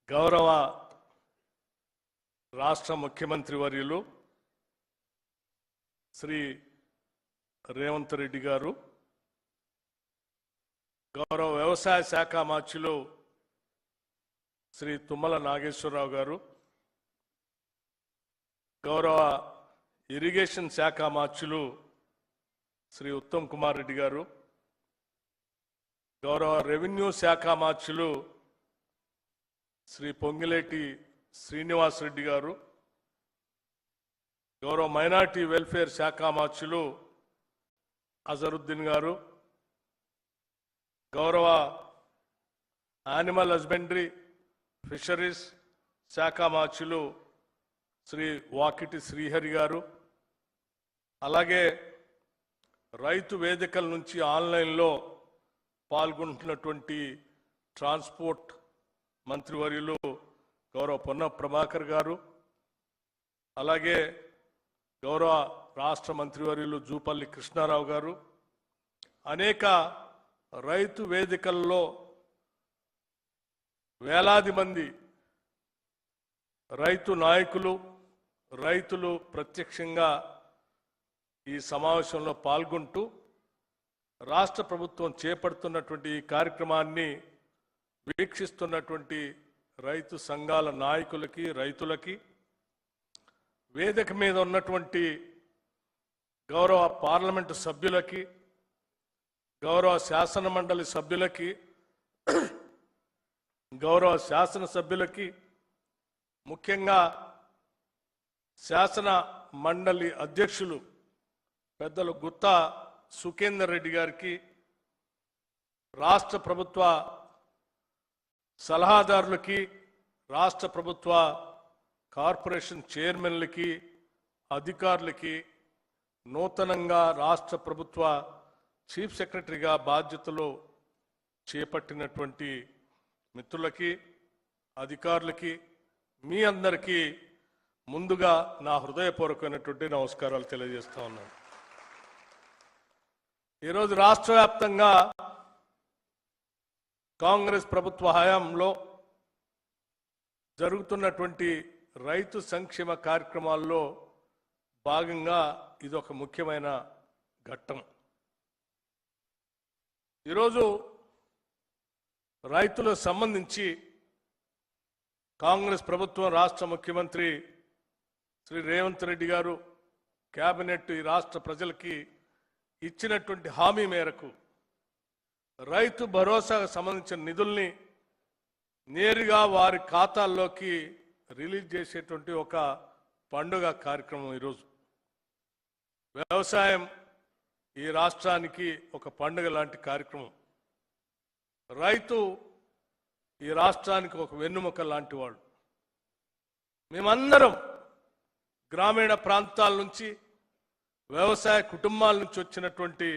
గౌరవ రాష్ట్ర ముఖ్యమంత్రి వర్యులు శ్రీ రేవంత్ రెడ్డి గారు, గౌరవ వ్యవసాయ శాఖ మంత్రులు శ్రీ తుమ్మల నాగేశ్వరరావు గారు, గౌరవ ఇరిగేషన్ శాఖ మంత్రులు శ్రీ ఉత్తమ్ కుమార్ రెడ్డి గారు, గౌరవ రెవెన్యూ శాఖ మంత్రులు శ్రీ పొంగిలేటి శ్రీనివాస్ రెడ్డి గారు, గౌరవ మైనార్టీ వెల్ఫేర్ శాఖ మంత్రులు అజరుద్దీన్ గారు, గౌరవ యానిమల్ హస్బెండరీ ఫిషరీస్ శాఖ మంత్రులు శ్రీ వాకిటి శ్రీహరి గారు, అలాగే రైతు వేదికల నుంచి ఆన్లైన్లో పాల్గొంటున్నటువంటి ట్రాన్స్పోర్ట్ మంత్రివర్యులు గౌరవ పొన్నం ప్రభాకర్ గారు, అలాగే గౌరవ రాష్ట్ర మంత్రివర్యులు జూపల్లి కృష్ణారావు గారు, అనేక రైతు వేదికల్లో వేలాది మంది రైతు నాయకులు, రైతులు ప్రత్యక్షంగా ఈ సమావేశంలో పాల్గొంటూ రాష్ట్ర ప్రభుత్వం చేపడుతున్నటువంటి ఈ కార్యక్రమాన్ని వీక్షిస్తున్నటువంటి రైతు సంఘాల నాయకులకి, రైతులకి, వేదిక మీద ఉన్నటువంటి గౌరవ పార్లమెంటు సభ్యులకి, గౌరవ శాసన మండలి సభ్యులకి, గౌరవ శాసన సభ్యులకి, ముఖ్యంగా శాసన మండలి అధ్యక్షులు పెద్దలు గుత్తా సుఖేందర్ రెడ్డి గారికి, రాష్ట్ర ప్రభుత్వ సలహాదారులకి, రాష్ట్ర ప్రభుత్వ కార్పొరేషన్ చైర్మన్లకి, అధికారులకి, నూతనంగా రాష్ట్ర ప్రభుత్వ చీఫ్ సెక్రటరీగా బాధ్యతలు చేపట్టినటువంటి మిత్రులకి, అధికారులకి, మీ అందరికీ ముందుగా నా హృదయపూర్వకమైనటువంటి నమస్కారాలు తెలియజేస్తా ఉన్నాను. ఈరోజు రాష్ట్ర వ్యాప్తంగా కాంగ్రెస్ ప్రభుత్వ హయాంలో జరుగుతున్నటువంటి రైతు సంక్షేమ కార్యక్రమాల్లో భాగంగా ఇదొక ముఖ్యమైన ఘట్టం. ఈరోజు రైతులకు సంబంధించి కాంగ్రెస్ ప్రభుత్వం, రాష్ట్ర ముఖ్యమంత్రి శ్రీ రేవంత్ రెడ్డి గారు, కేబినెట్ ఈ రాష్ట్ర ప్రజలకి ఇచ్చినటువంటి హామీ మేరకు రైతు భరోసాకు సంబంధించిన నిధుల్ని నేరుగా వారి ఖాతాల్లోకి రిలీజ్ చేసేటువంటి ఒక పండుగ కార్యక్రమం. ఈరోజు వ్యవసాయం ఈ రాష్ట్రానికి ఒక పండుగ లాంటి కార్యక్రమం. రైతు ఈ రాష్ట్రానికి ఒక వెన్నుముక లాంటి వాడు. మేమందరం గ్రామీణ ప్రాంతాల నుంచి, వ్యవసాయ కుటుంబాల నుంచి వచ్చినటువంటి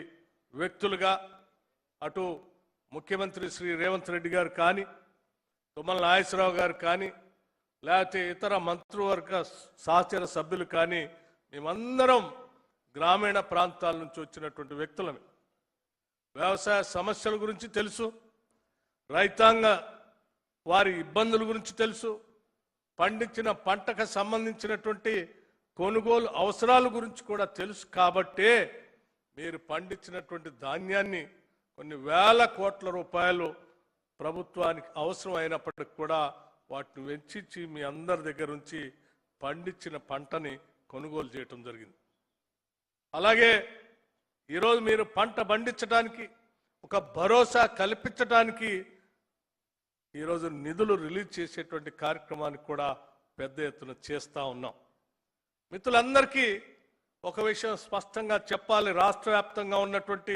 వ్యక్తులుగా అటు ముఖ్యమంత్రి శ్రీ రేవంత్ రెడ్డి గారు కానీ, తుమ్మల నాగేశ్వరరావు గారు కానీ, లేకపోతే ఇతర మంత్రివర్గ సహచర సభ్యులు కానీ, మేమందరం గ్రామీణ ప్రాంతాల నుంచి వచ్చినటువంటి వ్యక్తులను. వ్యవసాయ సమస్యల గురించి తెలుసు, రైతాంగ వారి ఇబ్బందుల గురించి తెలుసు, పండించిన పంటకు సంబంధించినటువంటి కొనుగోలు అవసరాల గురించి కూడా తెలుసు. కాబట్టే మీరు పండించినటువంటి ధాన్యాన్ని కొన్ని వేల కోట్ల రూపాయలు ప్రభుత్వానికి అవసరం అయినప్పటికీ కూడా వాటిని వెచ్చించి మీ అందరి దగ్గర నుంచి పండించిన పంటని కొనుగోలు చేయటం జరిగింది. అలాగే ఈరోజు మీరు పంట పండించడానికి, ఒక భరోసా కల్పించడానికి ఈరోజు నిధులు రిలీజ్ చేసేటువంటి కార్యక్రమాన్ని కూడా పెద్ద ఎత్తున చేస్తూ ఉన్నాం. మిత్రులందరికీ ఒక విషయం స్పష్టంగా చెప్పాలి. రాష్ట్ర వ్యాప్తంగా ఉన్నటువంటి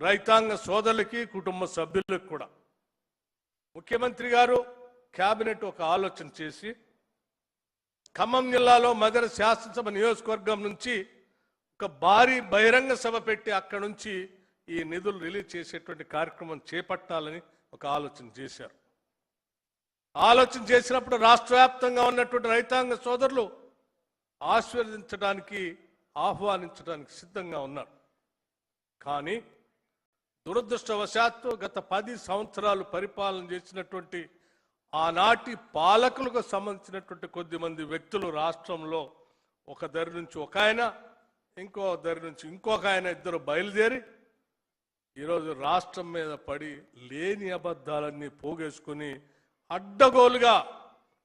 రైతాంగ సోదరులకి, కుటుంబ సభ్యులకు కూడా ముఖ్యమంత్రి గారు, కేబినెట్ ఒక ఆలోచన చేసి ఖమ్మం జిల్లాలో మదర్ శాసనసభ నియోజకవర్గం నుంచి ఒక భారీ బహిరంగ సభ పెట్టి అక్కడ నుంచి ఈ నిధులు రిలీజ్ చేసేటువంటి కార్యక్రమం చేపట్టాలని ఒక ఆలోచన చేశారు. ఆలోచన చేసినప్పుడు రాష్ట్ర వ్యాప్తంగా ఉన్నటువంటి రైతాంగ సోదరులు ఆశీర్వదించడానికి ఆహ్వానించడానికి సిద్ధంగా ఉన్నారు. కానీ దురదృష్టవశాత్తు గత 10 సంవత్సరాలు పరిపాలన చేసినటువంటి ఆనాటి పాలకులకు సంబంధించినటువంటి కొద్దిమంది వ్యక్తులు రాష్ట్రంలో ఒక దరి నుంచి ఒక ఆయన, ఇంకో దరి నుంచి ఇంకొక ఆయన, ఇద్దరు బయలుదేరి ఈరోజు రాష్ట్రం మీద పడి లేని అబద్ధాలన్నీ పోగేసుకుని అడ్డగోలుగా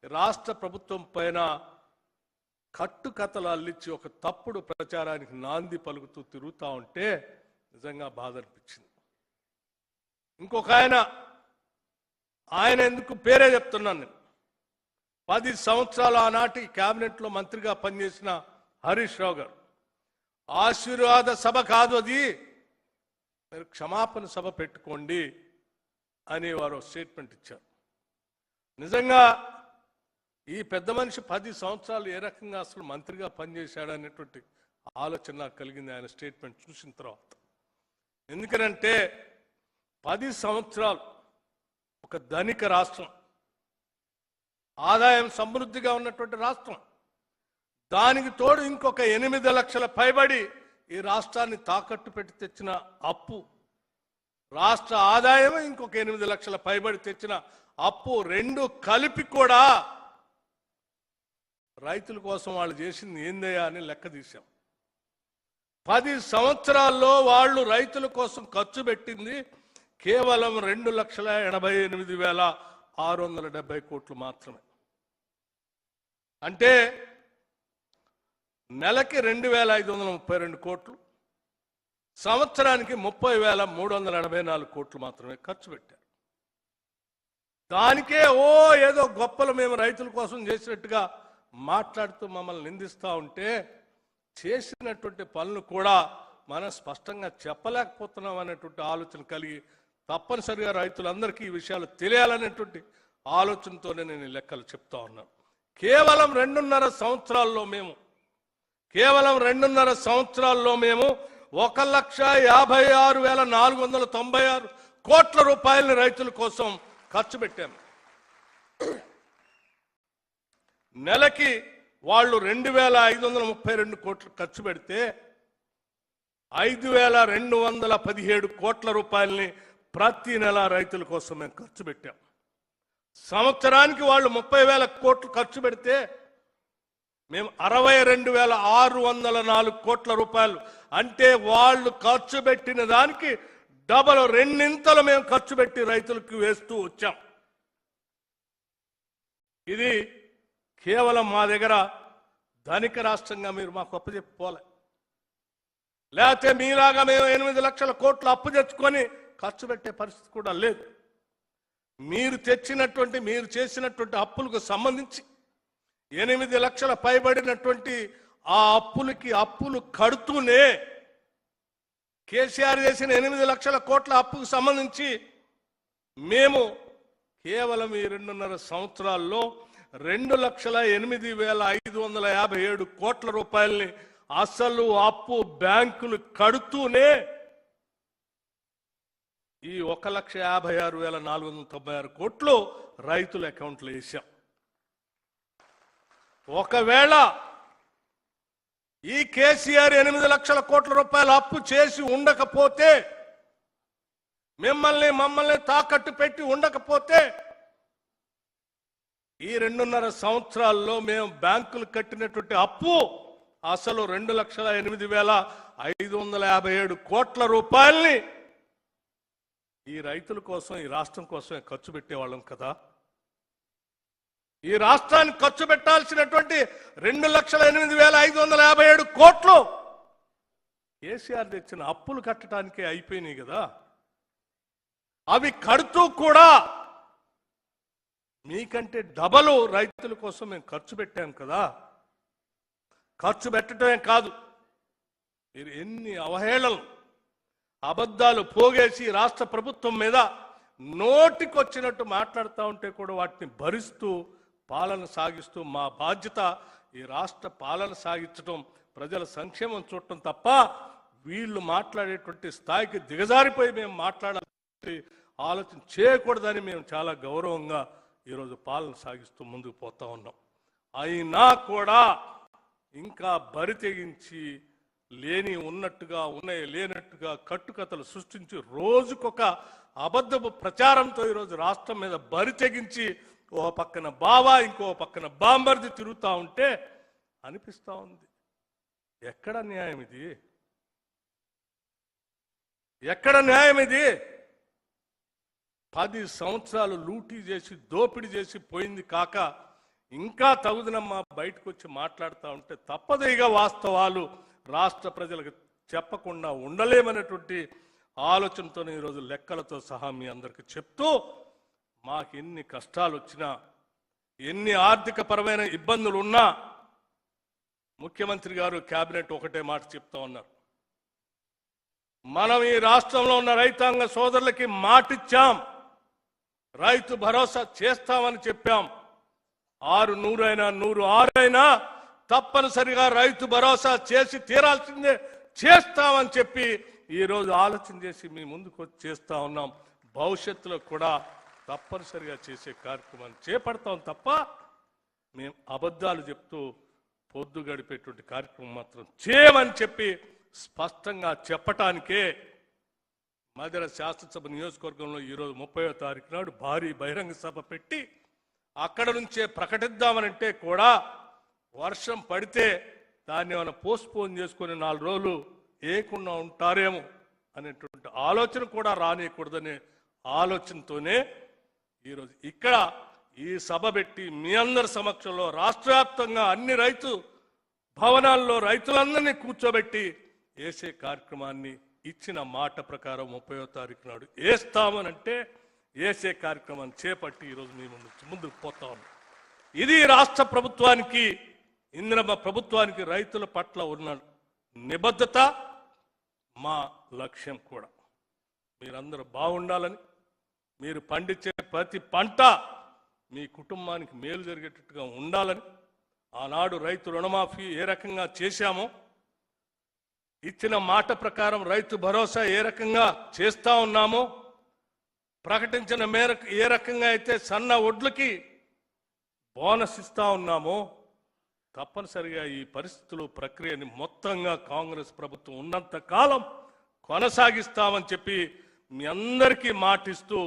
రాష్ట్ర ప్రభుత్వం పైన కట్టుకథలు అల్లించి ఒక తప్పుడు ప్రచారానికి నాంది పలుకుతూ తిరుగుతూ ఉంటే నిజంగా బాధ అనిపించింది. ఇంకొక ఆయన ఎందుకు పేరే చెప్తున్నాను నేను. 10 సంవత్సరాలు ఆనాటి క్యాబినెట్లో మంత్రిగా పనిచేసిన హరీష్ రావు గారు ఆశీర్వాద సభ కాదు అది, మీరు క్షమాపణ సభ పెట్టుకోండి అని వారు స్టేట్మెంట్ ఇచ్చారు. నిజంగా ఈ పెద్ద మనిషి 10 సంవత్సరాలు ఏ రకంగా అసలు మంత్రిగా పనిచేశాడనేటువంటి ఆలోచన నాకు కలిగింది ఆయన స్టేట్మెంట్ చూసిన తర్వాత. ఎందుకనంటే 10 సంవత్సరాలు ఒక ధనిక రాష్ట్రం, ఆదాయం సమృద్ధిగా ఉన్నటువంటి రాష్ట్రం, దానికి తోడు ఇంకొక 8 లక్షల పైబడి ఈ రాష్ట్రాన్ని తాకట్టు పెట్టి తెచ్చిన అప్పు, రాష్ట్ర ఆదాయం ఇంకొక 8 లక్షల పైబడి తెచ్చిన అప్పు, రెండు కలిపి కూడా రైతుల కోసం వాళ్ళు చేసింది ఏందయ్యా అని లెక్క తీశాం. 10 సంవత్సరాల్లో వాళ్ళు రైతుల కోసం ఖర్చు పెట్టింది కేవలం 2,88,670 కోట్లు మాత్రమే. అంటే నెలకి 2,532 కోట్లు, సంవత్సరానికి 30,384 కోట్లు మాత్రమే ఖర్చు పెట్టారు. దానికే ఏదో గొప్పలు మేము రైతుల కోసం చేసినట్టుగా మాట్లాడుతూ మమ్మల్ని నిందిస్తూ ఉంటే చేసినటువంటి పనులు కూడా మనం స్పష్టంగా చెప్పలేకపోతున్నాం అనేటువంటి ఆలోచన కలిగి తప్పనిసరిగా రైతులందరికీ ఈ విషయాలు తెలియాలనేటువంటి ఆలోచనతోనే నేను ఈ లెక్కలు చెప్తా ఉన్నాను. కేవలం 2.5 సంవత్సరాల్లో మేము 1,56,496 కోట్ల రూపాయలని రైతుల కోసం ఖర్చు పెట్టాము. నెలకి వాళ్ళు 2,532 కోట్లు ఖర్చు పెడితే 5,217 కోట్ల రూపాయలని ప్రతి నెల రైతుల కోసం మేము ఖర్చు పెట్టాం. సంవత్సరానికి వాళ్ళు 30,000 కోట్లు ఖర్చు పెడితే మేము 62,604 కోట్ల రూపాయలు, అంటే వాళ్ళు ఖర్చు పెట్టిన దానికి డబల్, రెండింతలు మేము ఖర్చు పెట్టి రైతులకు వేస్తూ వచ్చాం. ఇది కేవలం మా దగ్గర ధనిక రాష్ట్రంగా మీరు మాకు అప్పచెప్పుకోలే, లేకపోతే మీలాగా మేము 8 లక్షల కోట్లు అప్పు తెచ్చుకొని ఖర్చు పెట్టే పరిస్థితి కూడా లేదు. మీరు చేసినటువంటి అప్పులకు సంబంధించి 8 లక్షల పైబడినటువంటి ఆ అప్పులు కడుతూనే కేసీఆర్ చేసిన 8 లక్షల కోట్ల అప్పుకు సంబంధించి మేము కేవలం ఈ 2.5 సంవత్సరాల్లో 2,08,557 కోట్ల రూపాయలని అసలు అప్పు బ్యాంకులు కడుతూనే ఈ 1,56,496 కోట్లు రైతుల అకౌంట్లో వేసాం. ఒకవేళ ఈ కేసీఆర్ 8 లక్షల కోట్ల రూపాయల అప్పు చేసి ఉండకపోతే, మమ్మల్ని తాకట్టు పెట్టి ఉండకపోతే, ఈ 2.5 సంవత్సరాల్లో మేము బ్యాంకులు కట్టినటువంటి అప్పు అసలు 2,08,557 కోట్ల రూపాయల్ని ఈ రైతుల కోసం, ఈ రాష్ట్రం కోసమే ఖర్చు పెట్టేవాళ్ళం కదా. ఈ రాష్ట్రానికి ఖర్చు పెట్టాల్సినటువంటి 2,08,557 కోట్లు కేసీఆర్ తెచ్చిన అప్పులు కట్టడానికే అయిపోయినాయి కదా. అవి కడుతూ కూడా మీకంటే డబలు రైతుల కోసం మేము ఖర్చు పెట్టాం కదా. ఖర్చు పెట్టడమే కాదు, మీరు ఎన్ని అవహేళనలు, అబద్ధాలు పోగేసి రాష్ట్ర ప్రభుత్వం మీద నోటికొచ్చినట్టు మాట్లాడుతూ ఉంటే కూడా వాటిని భరిస్తూ పాలన సాగిస్తూ, మా బాధ్యత ఈ రాష్ట్ర పాలన సాగించడం, ప్రజల సంక్షేమం చూడటం తప్ప వీళ్ళు మాట్లాడేటువంటి స్థాయికి దిగజారిపోయి మేము మాట్లాడాలి ఆలోచన చేయకూడదని మేము చాలా గౌరవంగా ఈరోజు పాలన సాగిస్తూ ముందుకు పోతా ఉన్నాం. అయినా కూడా ఇంకా బరి తెగించి లేని ఉన్నట్టుగా ఉన్నాయి లేనట్టుగా కట్టుకథలు సృష్టించి రోజుకొక అబద్ధపు ప్రచారంతో ఈరోజు రాష్ట్రం మీద బరి తెగించి ఓ పక్కన బావా ఇంకో పక్కన బాంబర్ది తిరుగుతూ ఉంటే అనిపిస్తూ ఉంది, ఎక్కడ న్యాయం ఇది? ఎక్కడ న్యాయం ఇది? 10 సంవత్సరాలు లూటీ చేసి దోపిడీ చేసి పోయింది కాక ఇంకా తగుదనమ్మా బయటకు వచ్చి మాట్లాడుతూ ఉంటే తప్పదేగా వాస్తవాలు రాష్ట్ర ప్రజలకు చెప్పకుండా ఉండలేమనేటువంటి ఆలోచనతో ఈరోజు లెక్కలతో సహా మీ అందరికి చెప్తూ, మాకు ఎన్ని కష్టాలు వచ్చినా ఎన్ని ఆర్థిక పరమైన ఇబ్బందులు ఉన్నా ముఖ్యమంత్రి గారు కేబినెట్ ఒకటే మాట చెప్తా ఉన్నారు, మనం ఈ రాష్ట్రంలో ఉన్న రైతాంగ సోదరులకి మాటిచ్చాం, రైతు భరోసా చేస్తామని చెప్పాం. 600 అయినా 106 అయినా తప్పనిసరిగా రైతు భరోసా చేసి తీరాల్సిందే చేస్తామని చెప్పి ఈరోజు ఆలోచన చేసి మీ ముందుకు చేస్తా ఉన్నాం. భవిష్యత్తులో కూడా తప్పనిసరిగా చేసే కార్యక్రమాన్ని చేపడతాం తప్ప మేము అబద్ధాలు చెప్తూ పొద్దు గడిపేటువంటి కార్యక్రమం మాత్రం చేయమని చెప్పి స్పష్టంగా చెప్పటానికే మధ్య శాసనసభ నియోజకవర్గంలో ఈరోజు 30వ తారీఖు నాడు భారీ బహిరంగ సభ పెట్టి అక్కడ నుంచే ప్రకటిద్దామనంటే కూడా వర్షం పడితే దాన్ని ఏమైనా పోస్ట్పోన్ చేసుకుని 4 రోజులు ఏకుండా ఉంటారేమో అనేటువంటి ఆలోచన కూడా రానియకూడదనే ఆలోచనతోనే ఈరోజు ఇక్కడ ఈ సభ పెట్టి మీ అందరి సమక్షంలో రాష్ట్ర వ్యాప్తంగా అన్ని రైతు భవనాల్లో రైతులందరినీ కూర్చోబెట్టి వేసే కార్యక్రమాన్ని ఇచ్చిన మాట ప్రకారం 30వ తారీఖు నాడు వేస్తామనంటే వేసే కార్యక్రమాన్ని చేపట్టి ఈరోజు మీ ముందుకు పోతా ఉన్నాం. ఇది రాష్ట్ర ప్రభుత్వానికి ఇందిరమ్మ ప్రభుత్వానికి రైతుల పట్ల ఉన్న నిబద్ధత, మా లక్ష్యం కూడా. మీరందరూ బాగుండాలని, మీరు పండించే ప్రతి పంట మీ కుటుంబానికి మేలు జరిగేటట్టుగా ఉండాలని, ఆనాడు రైతు రుణమాఫీ ఏ రకంగా చేశామో, ఇచ్చిన మాట ప్రకారం రైతు భరోసా ఏ రకంగా చేస్తా ఉన్నామో, ప్రకటించిన మేరకు ఏ రకంగా అయితే సన్న ఒడ్లకి బోనస్ ఇస్తా ఉన్నామో, తప్పనిసరిగా ఈ పరిస్థితులు ప్రక్రియని మొత్తంగా కాంగ్రెస్ ప్రభుత్వం ఉన్నంత కాలం కొనసాగిస్తామని చెప్పి మీ అందరికీ మాటిస్తూ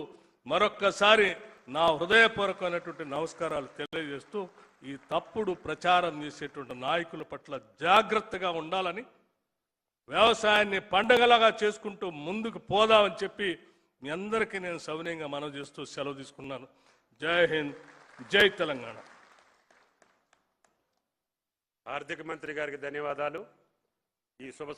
మరొక్కసారి నా హృదయపూర్వకమైనటువంటి నమస్కారాలు తెలియజేస్తూ, ఈ తప్పుడు ప్రచారం చేసేటువంటి నాయకుల పట్ల జాగ్రత్తగా ఉండాలని, వ్యవసాయాన్ని పండగలాగా చేసుకుంటూ ముందుకు పోదామని చెప్పి మీ అందరికీ నేను సవినయంగా మనవి చేస్తూ సెలవు తీసుకున్నాను. జై హింద్, జై తెలంగాణ. ఆర్థిక మంత్రి గారికి ధన్యవాదాలు. ఈ శుభ